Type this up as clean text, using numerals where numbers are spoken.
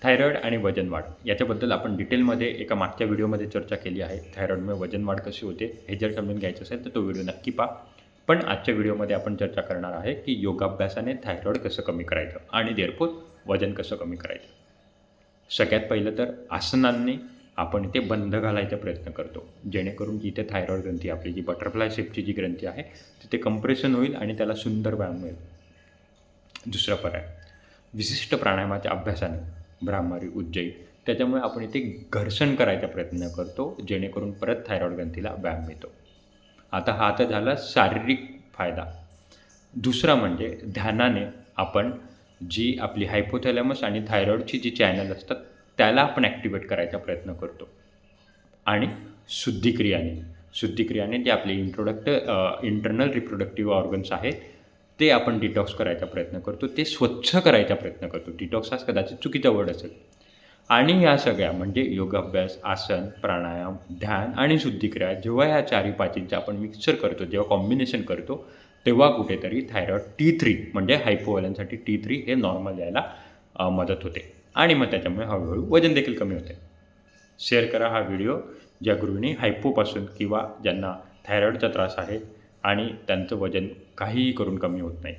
Thyroid आणि वजन वाढ याच्याबद्दल आपण डिटेलमध्ये एका मागच्या व्हिडिओमध्ये चर्चा केली आहे. थायरॉईडमुळे वजन वाढ कशी होते हे जर समजून घ्यायचं असेल तर तो व्हिडिओ नक्की पहा. पण आजच्या व्हिडिओमध्ये आपण चर्चा करणार आहे की योगाभ्यासाने थायरॉईड कसं कमी करायचं आणि देअरफोर वजन कसं कमी करायचं. सगळ्यात पहिलं तर आसनांनी आपण इथे बंध घालायचा प्रयत्न करतो, जेणेकरून जिथे थायरॉईड ग्रंथी आपली जी बटरफ्लाय शेपची जी ग्रंथी आहे तिथे कंप्रेशन होईल आणि त्याला सुंदर व्यायाम मिळेल. दुसरा पर्याय विशिष्ट प्राणायामाच्या अभ्यासाने भ्रामरी उज्जयी त्याच्यामुळे आपण इथे घर्षण करायचा प्रयत्न करतो, जेणेकरून परत थायरॉईड ग्रंथीला व्यायाम मिळतो. आता हा तर झाला शारीरिक फायदा. दुसरा म्हणजे ध्यानाने आपण जी आपली हायपोथॅलॅमस आणि थायरॉईडची जी चॅनल असतात त्याला आपण ॲक्टिवेट करायचा प्रयत्न करतो. आणि शुद्धिक्रियाने जे आपले इंटरनल रिप्रोडक्टिव्ह ऑर्गन्स आहेत ते आपण डिटॉक्स करायचा प्रयत्न करतो, ते स्वच्छ करायचा प्रयत्न करतो. डिटॉक्स हा कदाचित चुकीचा वर्ड असेल. आणि या सगळ्या म्हणजे योगाभ्यास, आसन, प्राणायाम, ध्यान आणि शुद्धिक्रिया जेव्हा ह्या 4-5चं आपण मिक्सचर करतो, जेव्हा कॉम्बिनेशन करतो, तेव्हा कुठेतरी थायरॉईड T3 म्हणजे हायपोव्हॅलनसाठी T3 हे नॉर्मल यायला मदत होते आणि मग त्याच्यामुळे हळूहळू वजन देखील कमी होते. शेअर करा हा व्हिडिओ ज्या गृहिणी हायपोपासून किंवा ज्यांना थायरॉईडचा त्रास आहे आणि त्यांचं वजन काहीही करून कमी होत नाही.